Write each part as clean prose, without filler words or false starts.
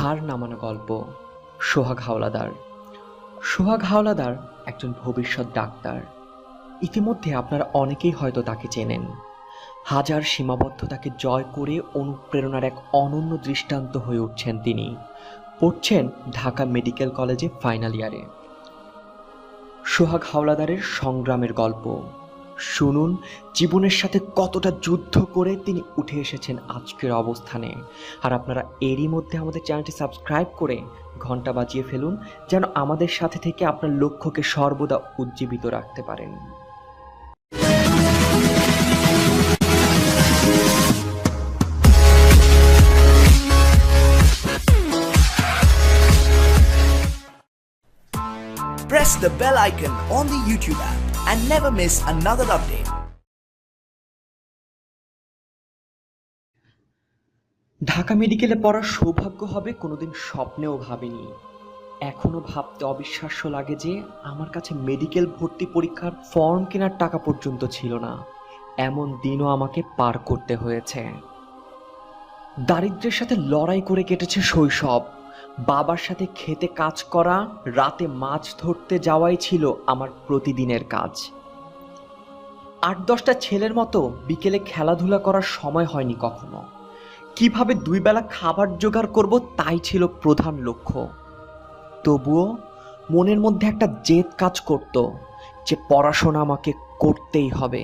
হার নামানো গল্প। সোহাগ হাওলাদার। সোহাগ হাওলাদার একজন ভবিষ্যৎ ডাক্তার। ইতিমধ্যে আপনারা অনেকেই হয়তো তাকে চেনেন। হাজার সীমাবদ্ধতাকে জয় করে অনুপ্রেরণার এক অনন্য দৃষ্টান্ত হয়ে উঠছেন তিনি। পড়ছেন ঢাকা মেডিকেল কলেজে ফাইনাল ইয়ারে। সোহাগ হাওলাদারের সংগ্রামের গল্প শুনুন, জীবনের সাথে কতটা যুদ্ধ করে তিনি উঠে এসেছেন আজকের অবস্থানে। আর আপনারা এরই মধ্যে আমাদের চ্যানেলটি সাবস্ক্রাইব করে ঘন্টা বাজিয়ে ফেলুন, যেন আমাদের সাথে থেকে আপনার লক্ষ্যকে সর্বদা উজ্জীবিত রাখতে পারেন। Press the bell icon on the YouTube app and never miss another update. Dhaka মেডিকেলে পড়ার সৌভাগ্য হবে কোনোদিন স্বপ্নেও ভাবিনি। এখনো ভাবতে অবিশ্বাস্য লাগে যে আমার কাছে মেডিকেল ভর্তি পরীক্ষার ফর্ম কেনার টাকা পর্যন্ত ছিল না। এমন দিনও আমাকে পার করতে হয়েছে। দারিদ্র্যের সাথে লড়াই করে কেটেছে শৈশব। বাবার সাথে খেতে কাজ করা, রাতে মাছ ধরতে যাওয়াই ছিল আমার প্রতিদিনের কাজ। ৮-১০টা ছেলের মতো বিকেলে খেলাধুলা করার সময় হয়নি কখনো। কিভাবে 2 বেলা খাবার জোগাড় করব তাই ছিল প্রধান লক্ষ্য। তবুও মনের মধ্যে একটা জেদ কাজ করত যে পড়াশোনা আমাকে করতেই হবে,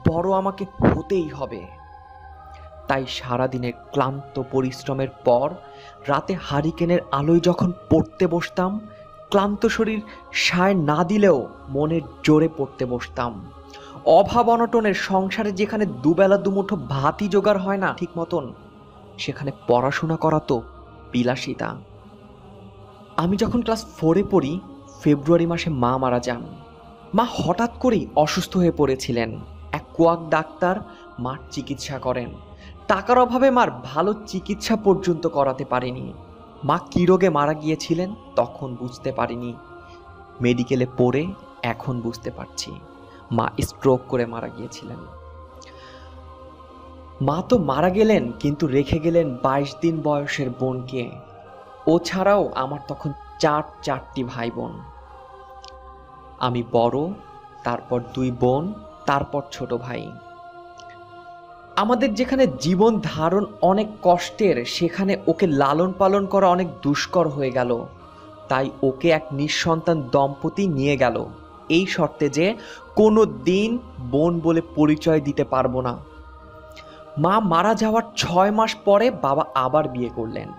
বড় আমাকে হতেই হবে। তাই সারাদিনের ক্লান্ত পরিশ্রমের পর রাতে হারিকেনের আলোয় যখন পড়তে বসতাম, ক্লান্ত শরীর সায় না দিলেও মনের জোরে পড়তে বসতাম। অভাব অনটনের সংসারে যেখানে 2 বেলা 2 মুঠো ভাতই জোগাড় হয় না ঠিক মতন, সেখানে পড়াশোনা করা তো বিলাসিতা। আমি যখন ক্লাস 4-এ পড়ি, ফেব্রুয়ারি মাসে মা মারা যান। মা হঠাৎ করেই অসুস্থ হয়ে পড়েছিলেন। এক কোয়াক ডাক্তার মার চিকিৎসা করেন। টাকার অভাবে মার ভালো চিকিৎসা পর্যন্ত করাতে পারেনি। মা কী রোগে মারা গিয়েছিলেন তখন বুঝতে পারিনি। মেডিকেলে পড়ে এখন বুঝতে পারছি, মা স্ট্রোক করে মারা গিয়েছিলেন। মা তো মারা গেলেন, কিন্তু রেখে গেলেন 22 দিন বয়সের বোনকে। ও ছাড়াও আমার তখন 4টি ভাই বোন। আমি বড়, তারপর 2 বোন, তারপর ছোট ভাই। আমাদের যেখানে জীবন ধারণ অনেক কষ্টের, সেখানে ওকে লালন পালন করা অনেক দুষ্কর হয়ে গেল। তাই ওকে এক নিঃসন্তান দম্পতি নিয়ে গেল, এই শর্তে যে কোনো দিন বোন বলে পরিচয় দিতে পারবো না। মা মারা যাওয়ার 6 মাস পরে বাবা আবার বিয়ে করলেন।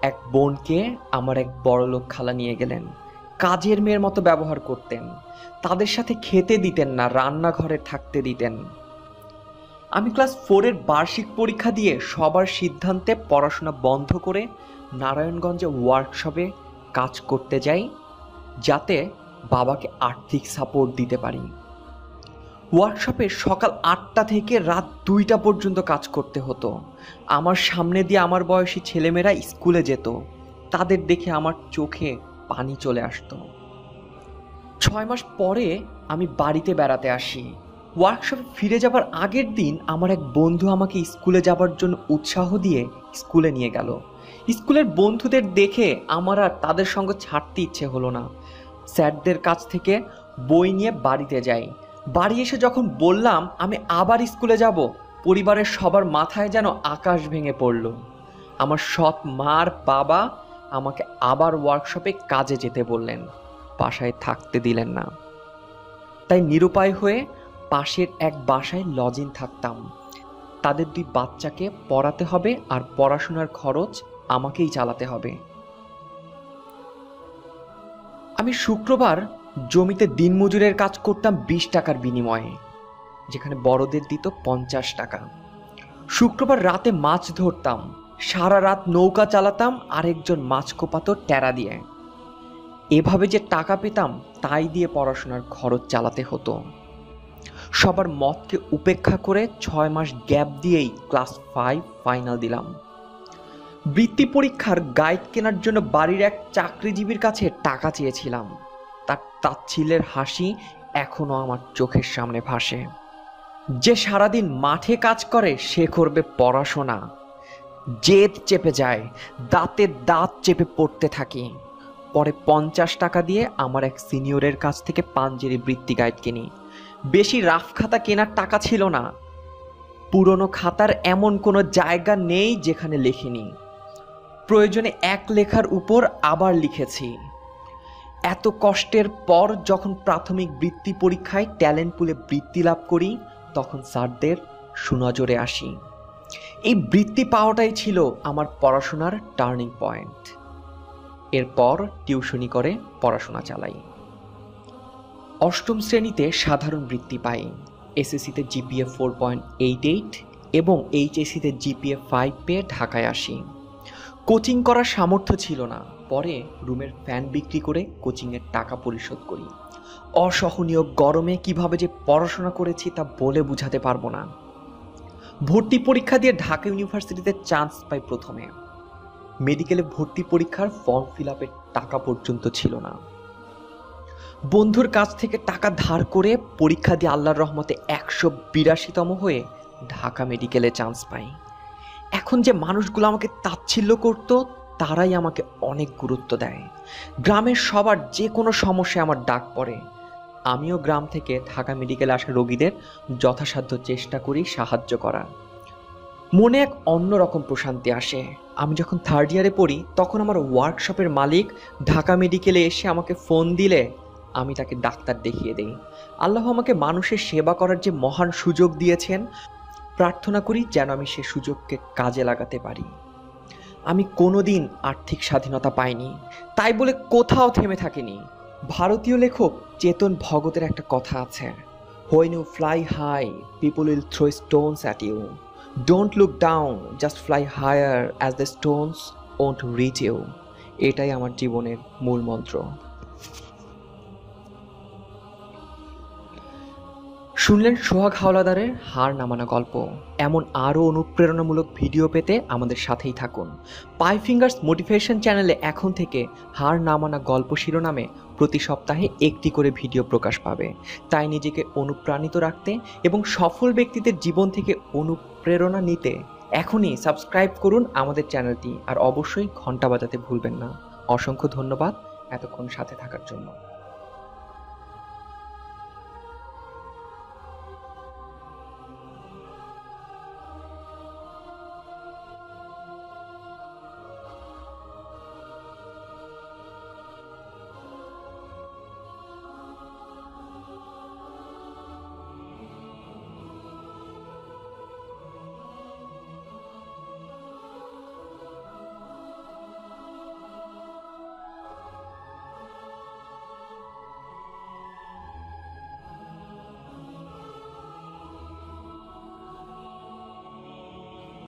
এক বোনকে আমার এক বড়লোক খালা নিয়ে গেলেন। কাজের মেয়ের মতো ব্যবহার করতেন। তাদের সাথে খেতে দিতেন না, রান্নাঘরে থাকতে দিতেন। আমি ক্লাস 4-এর বার্ষিক পরীক্ষা দিয়ে সবার সিদ্ধান্তে পড়াশোনা বন্ধ করে নারায়ণগঞ্জে ওয়ার্কশপে কাজ করতে যাই, যাতে বাবাকে আর্থিক সাপোর্ট দিতে পারি। ওয়ার্কশপে সকাল 8টা থেকে রাত 2টা পর্যন্ত কাজ করতে হতো। আমার সামনে দিয়ে আমার বয়সী ছেলেমেয়েরা স্কুলে যেত। তাদের দেখে আমার চোখে পানি চলে আসতো। 6 মাস পরে আমি বাড়িতে বেড়াতে আসি। ওয়ার্কশপে ফিরে যাবার আগের দিন আমার এক বন্ধু আমাকে স্কুলে যাবার জন্য উৎসাহ দিয়ে স্কুলে নিয়ে গেল। স্কুলের বন্ধুদের দেখে আমার আর তাদের সঙ্গে ছাড়তে ইচ্ছে হলো না। স্যারদের কাছ থেকে বই নিয়ে বাড়িতে যাই। বাড়ি এসে যখন বললাম আমি আবার স্কুলে যাব, পরিবারের সবার মাথায় যেন আকাশ ভেঙে পড়ল। আমার সৎ মার বাবা আমাকে আবার ওয়ার্কশপে কাজে যেতে বললেন, বাসায় থাকতে দিলেন না। তাই নিরুপায় হয়ে পাশের এক বাসায় লজিং থাকতাম। তাদের 2 বাচ্চাকে পড়াতে হবে আর পড়াশোনার খরচ আমাকেই চালাতে হবে। আমি শুক্রবার জমিতে দিনমজুরের কাজ করতাম 20 টাকার বিনিময়ে, যেখানে বড়দের দিত 50 টাকা। শুক্রবার রাতে মাছ ধরতাম, সারা রাত নৌকা চালাতাম, আরেকজন মাছ কোপাতো টেরা দিয়ে। এভাবে যে টাকা পেতাম তাই দিয়ে পড়াশোনার খরচ চালাতে হতো। সবার মতকে উপেক্ষা করে 6 মাস গ্যাপ দিয়েই ক্লাস 5 ফাইনাল দিলাম। বৃত্তি পরীক্ষার গাইড কেনার জন্য বাড়ির এক চাকরিজীবীর কাছে টাকা চেয়েছিলাম। তার তাচ্ছিল্যের হাসি এখনো আমার চোখের সামনে ভাসে। যে সারাদিন মাঠে কাজ করে সে করবে পড়াশোনা, জেদ চেপে যায়, দাঁতে দাঁত চেপে পড়তে থাকি। পরে 50 টাকা দিয়ে আমার এক সিনিয়রের কাছ থেকে পাঞ্জেরি বৃত্তি গাইড কিনি। বেশি রাফ খাতা কেনার টাকা ছিল না। পুরনো খাতার এমন কোনো জায়গা নেই যেখানে লিখিনি। প্রয়োজনে এক লেখার উপর আবার লিখেছি। এত কষ্টের পর যখন প্রাথমিক বৃত্তি পরীক্ষায় ট্যালেন্ট পুলে বৃত্তি লাভ করি, তখন স্যারদের সুনজরে আসি। এই বৃত্তি পাওয়াটাই ছিল আমার পড়াশোনার টার্নিং পয়েন্ট। এরপর টিউশনি করে পড়াশোনা চালাই। 8ম শ্রেণীতে সাধারণ বৃত্তি পাই। এসএসসিতে জিপিএ 4.88 এবং এইচএসসিতে জিপিএ 5 পেয়ে ঢাকায় আসি। কোচিং করার সামর্থ্য ছিল না। পরে রুমের ফ্যান বিক্রি করে কোচিংয়ের টাকা পরিশোধ করি। অসহনীয় গরমে কিভাবে যে পড়াশোনা করেছি তা বলে বোঝাতে পারবো না। ভর্তি পরীক্ষা দিয়ে ঢাকা ইউনিভার্সিটিতে চান্স পাই প্রথমে। মেডিকেলে ভর্তি পরীক্ষার ফর্ম ফিল আপের টাকা পর্যন্ত ছিল না। বন্ধুর কাছ থেকে টাকা ধার করে পরীক্ষা দিয়ে আল্লাহর রহমতে 182তম হয়ে ঢাকা মেডিকেলে চান্স পাই। এখন যে মানুষগুলো আমাকে তাচ্ছিল্য করতো, তারাই আমাকে অনেক গুরুত্ব দেয়। গ্রামের সবার যে কোনো সমস্যায় আমার ডাক পড়ে। আমিও গ্রাম থেকে ঢাকা মেডিকেলে আসা রোগীদের যথাসাধ্য চেষ্টা করি সাহায্য করার। মনে এক অন্যরকম প্রশান্তি আসে। আমি যখন 3rd ইয়ারে পড়ি, তখন আমার ওয়ার্কশপের মালিক ঢাকা মেডিকেলে এসে আমাকে ফোন দিলে আমি তাকে ডাক্তার দেখিয়ে দেই। আল্লাহ আমাকে মানুষের সেবা করার যে মহান সুযোগ দিয়েছেন, প্রার্থনা করি যেন আমি সে সুযোগকে কাজে লাগাতে পারি। আমি কোনোদিন আর্থিক স্বাধীনতা পাইনি, তাই বলে কোথাও থেমে থাকিনি। ভারতীয় লেখক চেতন ভগতের একটা কথা আছে, When you fly high, people will throw stones at you. Don't look down, just fly higher as the stones won't reach you. এটাই আমার জীবনের মূল মন্ত্র। শুনলেন সোহাগ হাওলাদারের হার নামানো গল্প। এমন আরও অনুপ্রেরণামূলক ভিডিও পেতে আমাদের সাথেই থাকুন। পাই ফিঙ্গার্স মোটিভেশন চ্যানেলে এখন থেকে হার নামানো গল্প শিরোনামে প্রতি সপ্তাহে একটি করে ভিডিও প্রকাশ পাবে। তাই নিজেকে অনুপ্রাণিত রাখতে এবং সফল ব্যক্তিদের জীবন থেকে অনুপ্রেরণা নিতে এখনই সাবস্ক্রাইব করুন আমাদের চ্যানেলটি, আর অবশ্যই ঘন্টা বাজাতে ভুলবেন না। অসংখ্য ধন্যবাদ এতক্ষণ সাথে থাকার জন্য।